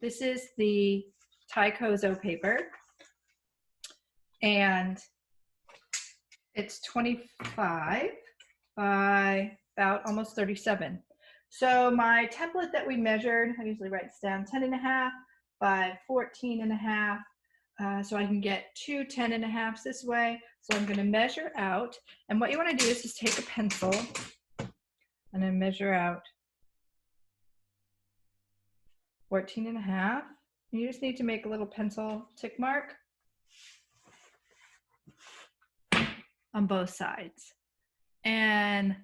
This is the Tycozo paper, and it's 25 by about almost 37. So my template that we measured, I usually write this down, 10.5 by 14.5. So I can get two 10.5s this way. So I'm going to measure out, and what you want to do is just take a pencil and then measure out 14.5. You just need to make a little pencil tick mark on both sides. And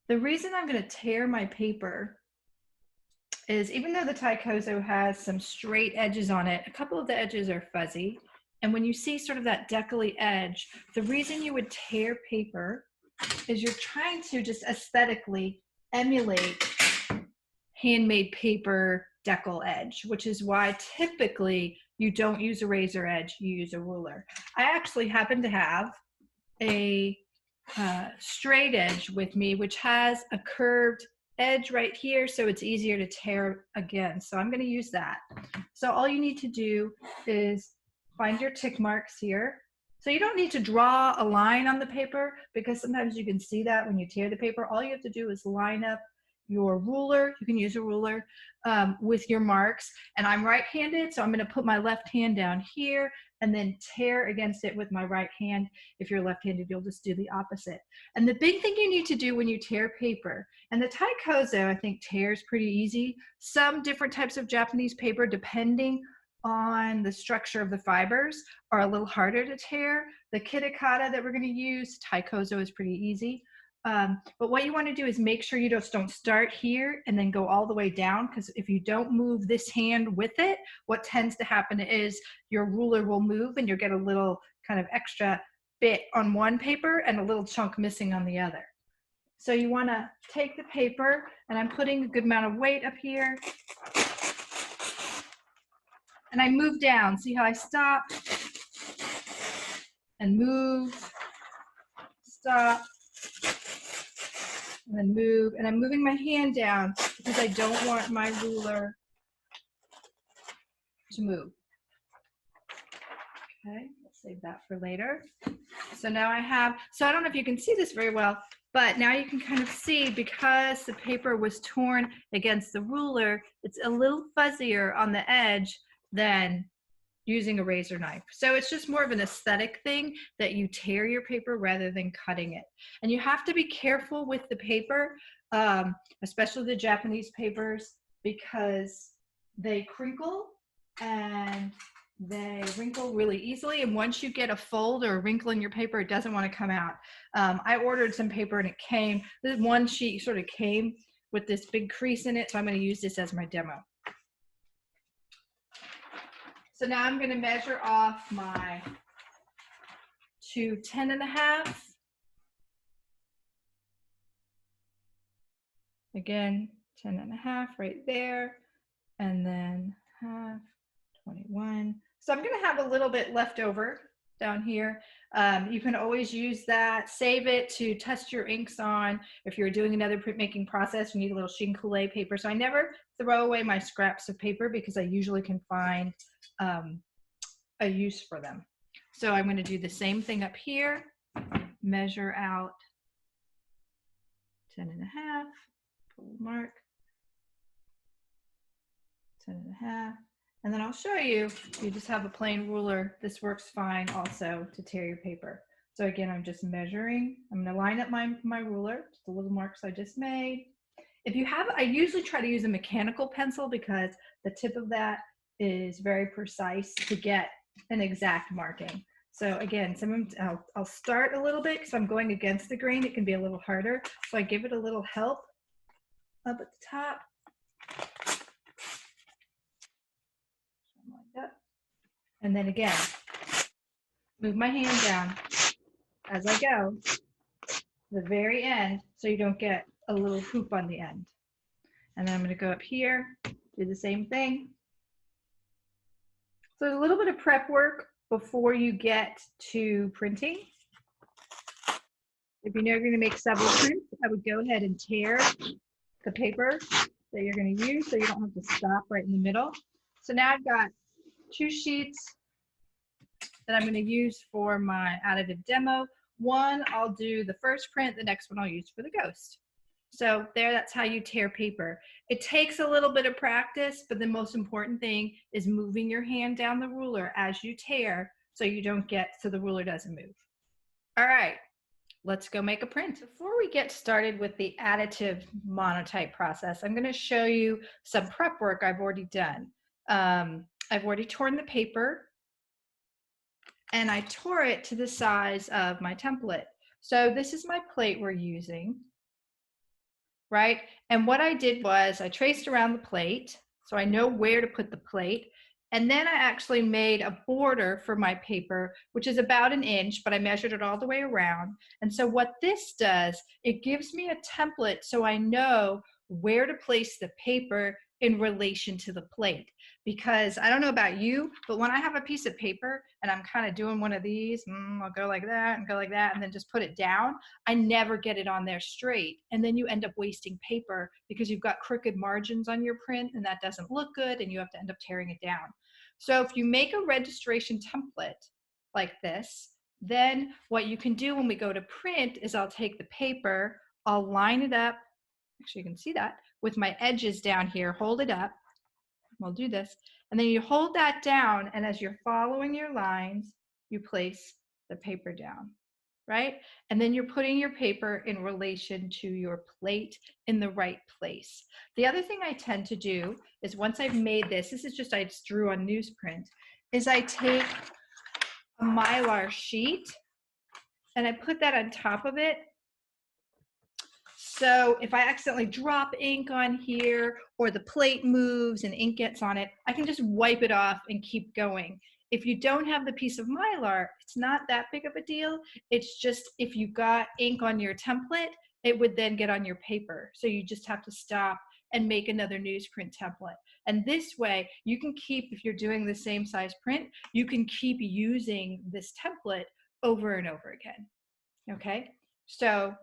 the reason I'm going to tear my paper is, even though the Tycozo has some straight edges on it, a couple of the edges are fuzzy. And when you see sort of that decally edge, the reason you would tear paper is you're trying to just aesthetically emulate handmade paper decal edge, which is why typically you don't use a razor edge, you use a ruler. I actually happen to have a straight edge with me, which has a curved edge right here, so it's easier to tear again. So I'm going to use that. So all you need to do is find your tick marks here. So you don't need to draw a line on the paper, because sometimes you can see that when you tear the paper. All you have to do is line up your ruler, you can use a ruler, with your marks. And I'm right-handed, so I'm going to put my left hand down here and then tear against it with my right hand. If you're left-handed, you'll just do the opposite. And the big thing you need to do when you tear paper, and the Tycozo, I think, tears pretty easy. Some different types of Japanese paper, depending on the structure of the fibers, are a little harder to tear. The Kitakata that we're going to use, Tycozo, is pretty easy. But what you want to do is make sure you just don't start here and then go all the way down, because if you don't move this hand with it, what tends to happen is your ruler will move and you'll get a little kind of extra bit on one paper and a little chunk missing on the other. So you want to take the paper, and I'm putting a good amount of weight up here, and I move down. See how I stop and move, stop, and then move, and I'm moving my hand down because I don't want my ruler to move. Okay, let's save that for later. So now I have, so I don't know if you can see this very well, but now you can kind of see, because the paper was torn against the ruler, it's a little fuzzier on the edge than using a razor knife. So it's just more of an aesthetic thing that you tear your paper rather than cutting it. And you have to be careful with the paper, especially the Japanese papers, because they crinkle and they wrinkle really easily. And once you get a fold or a wrinkle in your paper, it doesn't want to come out. I ordered some paper and it came, this one sheet sort of came with this big crease in it. So I'm going to use this as my demo. So now I'm going to measure off my two 10.5. Again, 10.5 right there, and then half, 21. So I'm going to have a little bit left over down here. You can always use that, save it to test your inks on. If you're doing another printmaking process, you need a little Shinkulei paper. So I never throw away my scraps of paper, because I usually can find a use for them. So I'm going to do the same thing up here, measure out 10.5, pull mark, 10.5, and then I'll show you, you just have a plain ruler. This works fine also to tear your paper. So again, I'm just measuring. I'm going to line up my ruler, just the little marks I just made. If you have, I usually try to use a mechanical pencil, because the tip of that is very precise to get an exact marking. So again, I'll start a little bit because I'm going against the grain. It can be a little harder. So I give it a little help up at the top. Like that. And then again, move my hand down as I go to the very end, so you don't get a little hoop on the end. And then I'm going to go up here, do the same thing. So a little bit of prep work before you get to printing. If you know you're going to make several prints, I would go ahead and tear the paper that you're going to use so you don't have to stop right in the middle. So now I've got 2 sheets that I'm going to use for my additive demo. One, I'll do the first print, the next one I'll use for the ghost. So there, that's how you tear paper. It takes a little bit of practice, but the most important thing is moving your hand down the ruler as you tear so you don't get, so the ruler doesn't move. All right, let's go make a print. Before we get started with the additive monotype process, I'm going to show you some prep work I've already done. I've already torn the paper and I tore it to the size of my template. So this is my plate we're using, right? And what I did was I traced around the plate so I know where to put the plate. And then I actually made a border for my paper, which is about 1 inch, but I measured it all the way around. And so what this does, it gives me a template so I know where to place the paper in relation to the plate. Because I don't know about you, but when I have a piece of paper and I'm kind of doing one of these, I'll go like that and go like that and then just put it down, I never get it on there straight. And then you end up wasting paper because you've got crooked margins on your print and that doesn't look good and you have to end up tearing it down. So if you make a registration template like this, then what you can do when we go to print is I'll take the paper, I'll line it up, actually you can see that, with my edges down here, hold it up, we'll do this, and then you hold that down, and as you're following your lines, you place the paper down, right? And then you're putting your paper in relation to your plate in the right place. The other thing I tend to do is once I've made this is just I just drew on newsprint, is I take a Mylar sheet and I put that on top of it. So if I accidentally drop ink on here or the plate moves and ink gets on it, I can just wipe it off and keep going. If you don't have the piece of Mylar, it's not that big of a deal. It's just if you got ink on your template, it would then get on your paper. So you just have to stop and make another newsprint template. And this way you can keep, if you're doing the same size print, you can keep using this template over and over again. Okay, so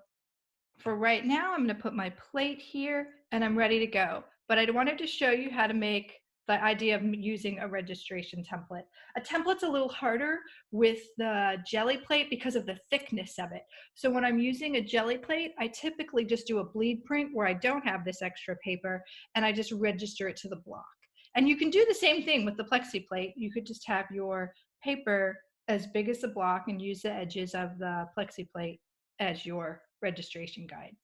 for right now, I'm going to put my plate here and I'm ready to go. But I wanted to show you how to make the idea of using a registration template. A template's a little harder with the jelly plate because of the thickness of it. So when I'm using a jelly plate, I typically just do a bleed print where I don't have this extra paper and I just register it to the block. And you can do the same thing with the plexi plate. You could just have your paper as big as the block and use the edges of the plexi plate as your registration guide.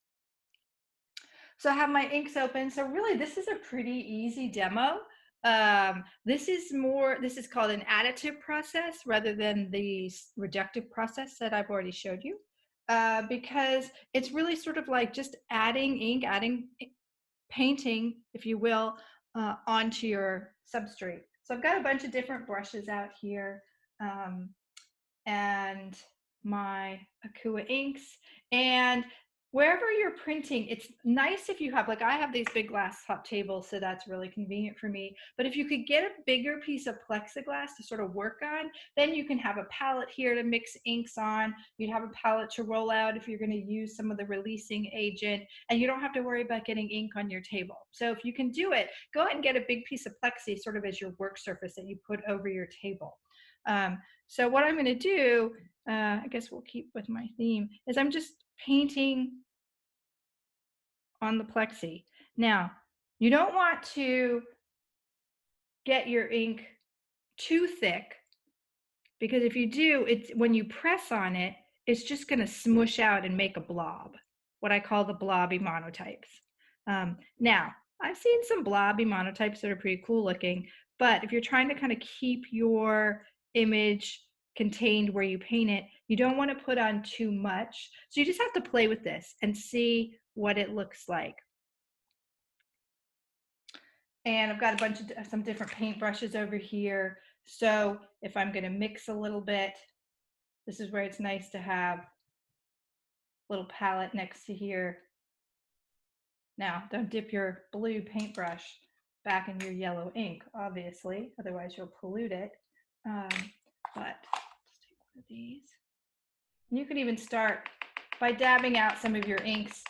So I have my inks open. So really this is a pretty easy demo. This is called an additive process rather than the reductive process that I've already showed you, because it's really sort of like just adding ink, painting, if you will, onto your substrate. So I've got a bunch of different brushes out here. And my Akua inks, and wherever you're printing, it's nice if you have, like I have these big glass top tables, so that's really convenient for me. But if you could get a bigger piece of plexiglass to sort of work on, then you can have a palette here to mix inks on. You'd have a palette to roll out if you're going to use some of the releasing agent, and you don't have to worry about getting ink on your table. So if you can do it, go ahead and get a big piece of plexi sort of as your work surface that you put over your table. So what I'm going to do, I guess we'll keep with my theme, is I'm just painting on the plexi. Now, you don't want to get your ink too thick, because if you do, it's when you press on it, it's just going to smush out and make a blob, what I call the blobby monotypes. Now, I've seen some blobby monotypes that are pretty cool looking, but if you're trying to kind of keep your image contained where you paint it, you don't want to put on too much. So you just have to play with this and see what it looks like. And I've got a bunch of some different paint brushes over here. So if I'm going to mix a little bit, this is where it's nice to have a little palette next to here. Now, don't dip your blue paintbrush back in your yellow ink, obviously, otherwise you'll pollute it. But let's take one of these. You can even start by dabbing out some of your inks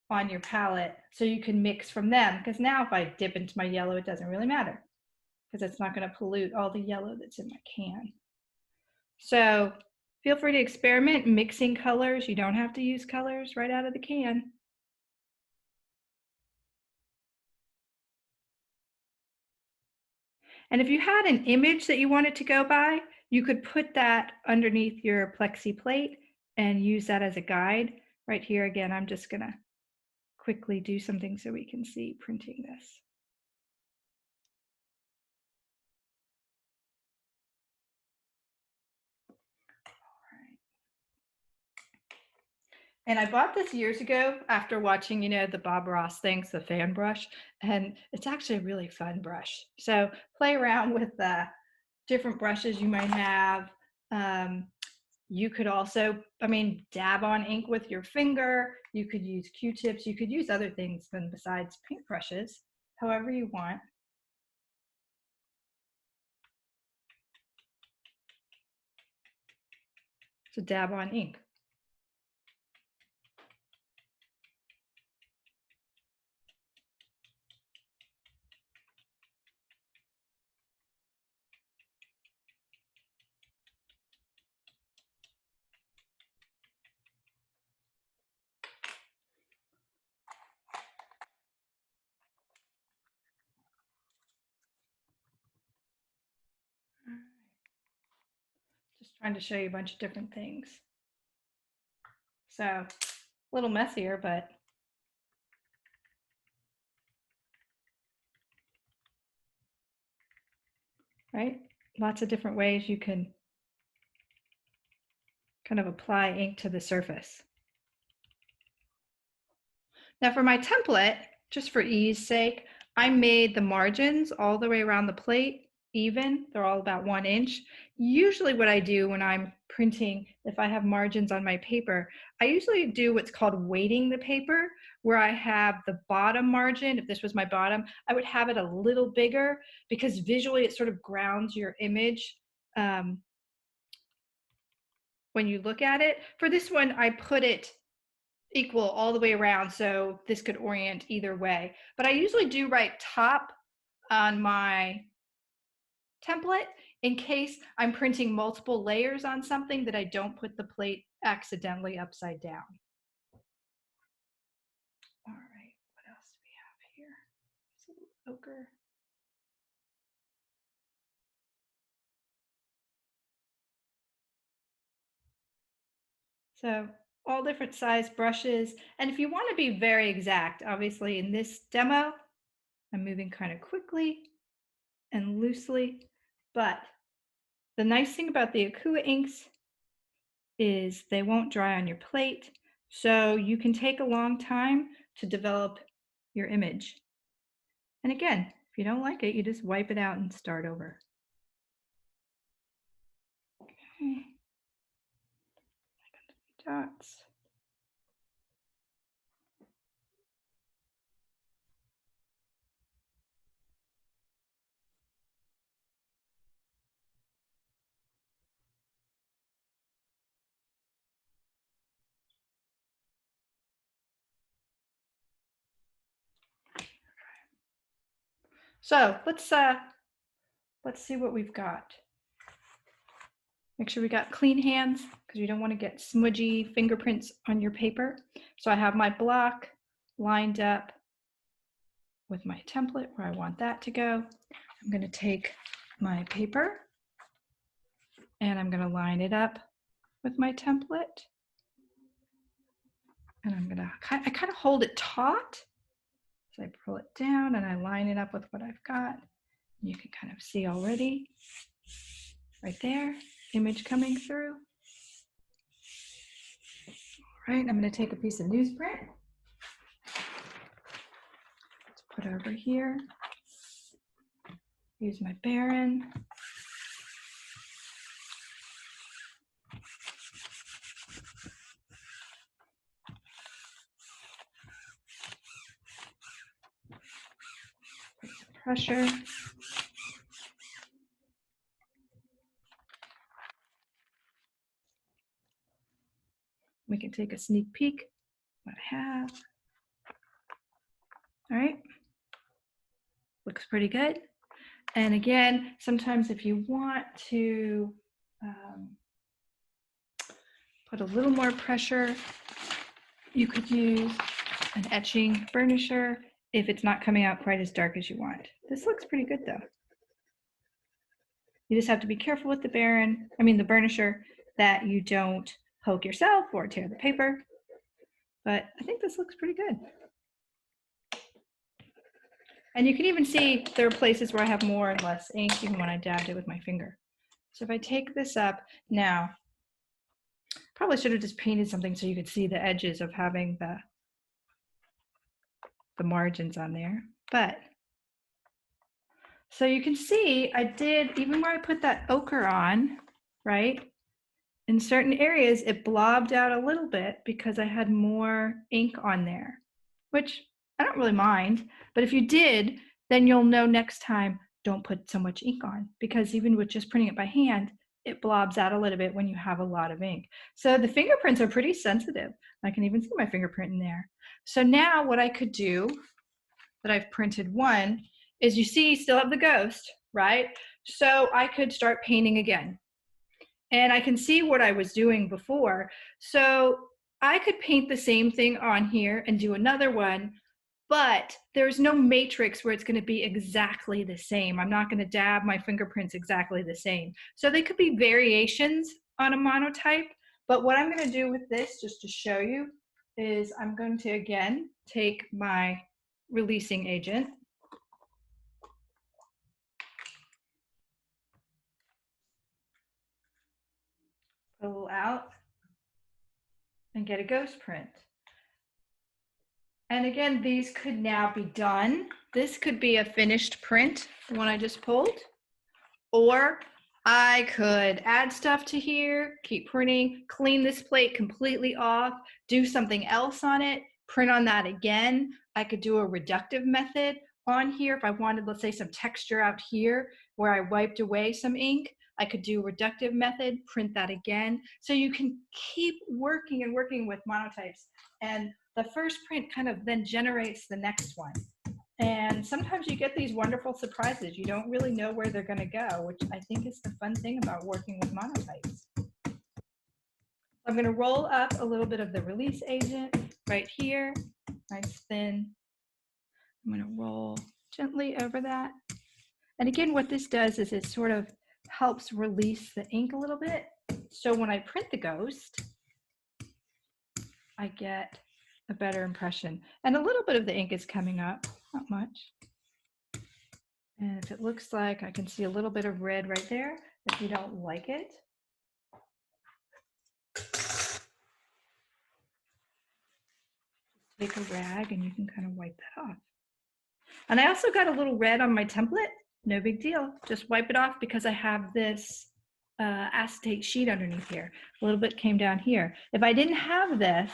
on your palette so you can mix from them. Because now if I dip into my yellow, it doesn't really matter because it's not going to pollute all the yellow that's in my can. So feel free to experiment mixing colors. You don't have to use colors right out of the can. And if you had an image that you wanted to go by, you could put that underneath your plexi plate and use that as a guide. Right here, again, I'm just going to quickly do something so we can see printing this. And I bought this years ago after watching, the Bob Ross things, the fan brush, and it's actually a really fun brush. So play around with the different brushes you might have. You could also, dab on ink with your finger. You could use Q-tips. You could use other things than besides paintbrushes, however you want. To dab on ink. Just trying to show you a bunch of different things. So a little messier, but right? Lots of different ways you can kind of apply ink to the surface. Now for my template, just for ease sake, I made the margins all the way around the plate even. They're all about 1 inch. Usually what I do when I'm printing, if I have margins on my paper, I usually do what's called weighting the paper, where I have the bottom margin. If this was my bottom, I would have it a little bigger because visually it sort of grounds your image when you look at it. For this one, I put it equal all the way around so this could orient either way. But I usually do write top on my template in case I'm printing multiple layers on something that I don't put the plate accidentally upside down. All right, what else do we have here? Just a little ochre. So all different size brushes. And if you want to be very exact, obviously in this demo, I'm moving kind of quickly and loosely, but the nice thing about the Akua inks is they won't dry on your plate, so you can take a long time to develop your image. And again, if you don't like it, you just wipe it out and start over. Okay. Dots. So let's see what we've got. Make sure we got clean hands because you don't want to get smudgy fingerprints on your paper. So I have my block lined up with my template where I want that to go. I'm going to take my paper and I'm going to line it up with my template. And I'm going to, I kind of hold it taut. So I pull it down and I line it up with what I've got. You can kind of see already right there, image coming through. All right, I'm going to take a piece of newsprint. Let's put it over here. Use my Baron. Put some pressure. We can take a sneak peek what I have. All right, looks pretty good. And again, sometimes if you want to put a little more pressure, you could use an etching burnisher if it's not coming out quite as dark as you want. This looks pretty good though. You just have to be careful with the burnisher, that you don't poke yourself or tear the paper. But I think this looks pretty good. And you can even see there are places where I have more and less ink even when I dabbed it with my finger. So if I take this up now, probably should have just painted something so you could see the edges of having the margins on there. But so you can see I did, even where I put that ochre on, right? In certain areas, it blobbed out a little bit because I had more ink on there, which I don't really mind. But if you did, then you'll know next time, don't put so much ink on, because even with just printing it by hand, it blobs out a little bit when you have a lot of ink. So the fingerprints are pretty sensitive. I can even see my fingerprint in there. So now what I could do, that I've printed one, is you see still have the ghost, right? So I could start painting again. And I can see what I was doing before. So I could paint the same thing on here and do another one, but there's no matrix where it's going to be exactly the same. I'm not going to dab my fingerprints exactly the same. So they could be variations on a monotype, but what I'm going to do with this, just to show you, is I'm going to again take my releasing agent, pull out, and get a ghost print. And again, these could now be done. This could be a finished print, the one I just pulled, or I could add stuff to here, keep printing, clean this plate completely off, do something else on it, print on that again. I could do a reductive method on here. If I wanted, let's say, some texture out here where I wiped away some ink, I could do a reductive method, print that again. So you can keep working and working with monotypes. And the first print kind of then generates the next one. And sometimes you get these wonderful surprises. You don't really know where they're going to go, which I think is the fun thing about working with monotypes. I'm going to roll up a little bit of the release agent right here, nice thin. I'm going to roll gently over that. And again, what this does is it sort of helps release the ink a little bit. So when I print the ghost, I get a better impression. And a little bit of the ink is coming up, not much. And if it looks like I can see a little bit of red right there, if you don't like it, take a rag and you can kind of wipe that off. And I also got a little red on my template. No big deal. Just wipe it off because I have this acetate sheet underneath here. A little bit came down here. If I didn't have this,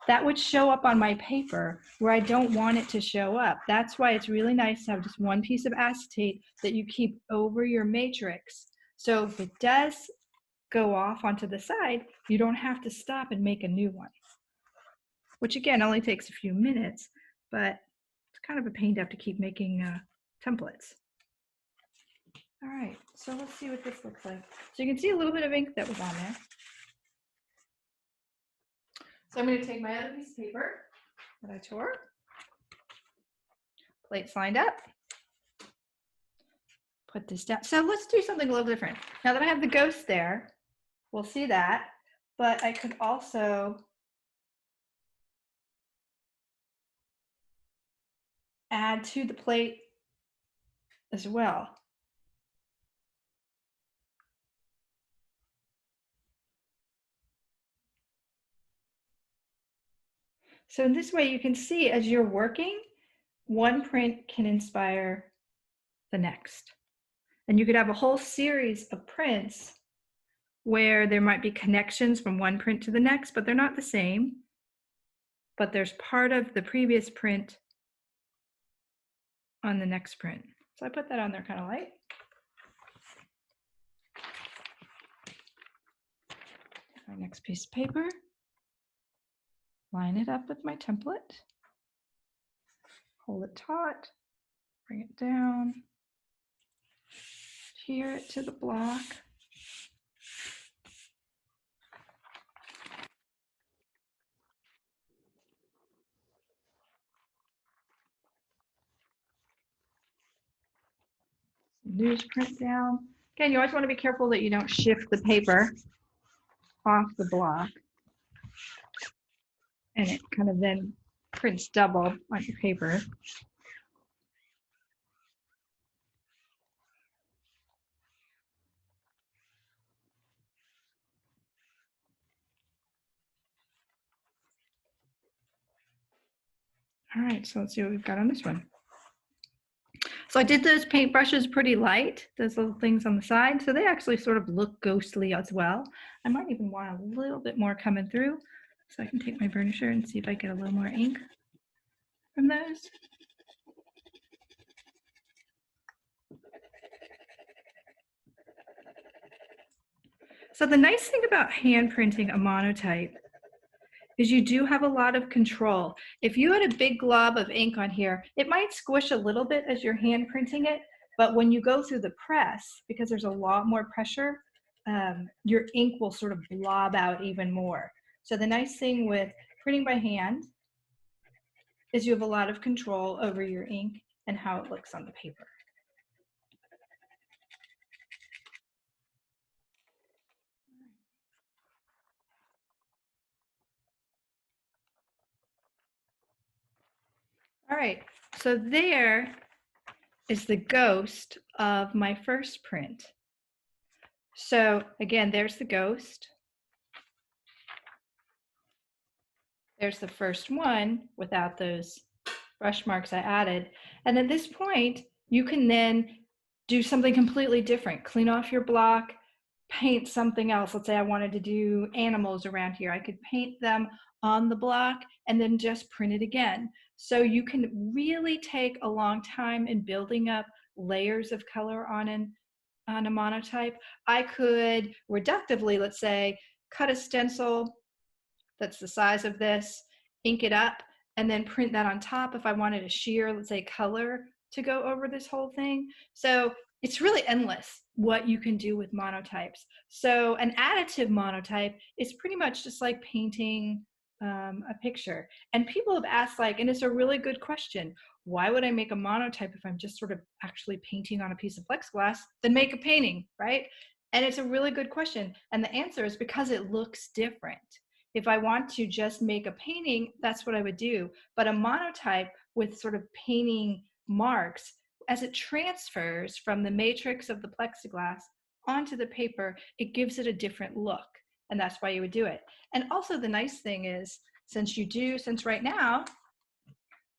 that would show up on my paper where I don't want it to show up. That's why it's really nice to have just one piece of acetate that you keep over your matrix. So if it does go off onto the side, you don't have to stop and make a new one, which again only takes a few minutes, but it's kind of a pain to have to keep making templates. All right, so let's see what this looks like. So you can see a little bit of ink that was on there. So I'm going to take my other piece of paper that I tore, plates lined up, put this down. So let's do something a little different. Now that I have the ghost there, we'll see that, but I could also add to the plate as well. So in this way, you can see as you're working, one print can inspire the next. And you could have a whole series of prints where there might be connections from one print to the next, but they're not the same. But there's part of the previous print on the next print. So I put that on there kind of light. My next piece of paper, line it up with my template. hold it taut, bring it down, adhere it to the block. Newsprint down. Again, you always want to be careful that you don't shift the paper off the block, and it kind of then prints double on your paper. All right, so let's see what we've got on this one. So I did those paint brushes pretty light, those little things on the side, so they actually sort of look ghostly as well. I might even want a little bit more coming through, so I can take my burnisher and see if I get a little more ink from those. So the nice thing about hand printing a monotype is you do have a lot of control. If you had a big glob of ink on here, it might squish a little bit as you're hand printing it, but when you go through the press, because there's a lot more pressure, your ink will sort of blob out even more. So the nice thing with printing by hand is you have a lot of control over your ink and how it looks on the paper. All right, so there is the ghost of my first print. So again, there's the ghost. There's the first one without those brush marks I added. And at this point, you can then do something completely different. Clean off your block, paint something else. Let's say I wanted to do animals around here. I could paint them on the block and then just print it again. So you can really take a long time in building up layers of color on a monotype. I could reductively, let's say, cut a stencil that's the size of this, ink it up, and then print that on top if I wanted a sheer, let's say, color to go over this whole thing. So it's really endless what you can do with monotypes. So an additive monotype is pretty much just like painting a picture. And people have asked, like, and it's a really good question, why would I make a monotype if I'm just sort of actually painting on a piece of plexiglass? Then make a painting, right? And it's a really good question. And the answer is because it looks different. If I want to just make a painting, that's what I would do. But a monotype with sort of painting marks, as it transfers from the matrix of the plexiglass onto the paper, it gives it a different look. And that's why you would do it. And also the nice thing is, since right now,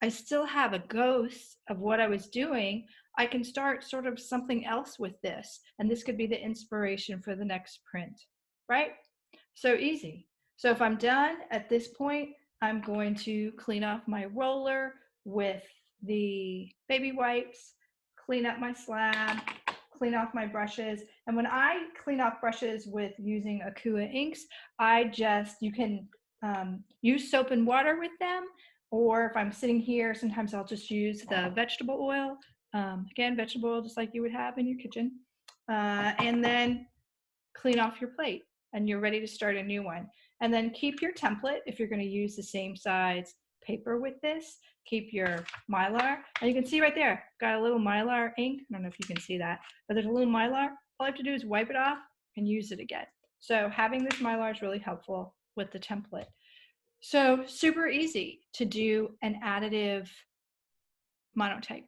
I still have a ghost of what I was doing, I can start sort of something else with this. And this could be the inspiration for the next print, right? So easy. So if I'm done at this point, I'm going to clean off my roller with the baby wipes, clean up my slab, clean off my brushes. And when I clean off brushes with using Akua inks, you can use soap and water with them. Or if I'm sitting here, sometimes I'll just use the vegetable oil. Again, vegetable oil just like you would have in your kitchen. And then clean off your plate and you're ready to start a new one. And then keep your template if you're going to use the same size paper with this. Keep your Mylar. And you can see right there, got a little Mylar ink. I don't know if you can see that, but there's a little Mylar. All I have to do is wipe it off and use it again. So having this Mylar is really helpful with the template. So super easy to do an additive monotype.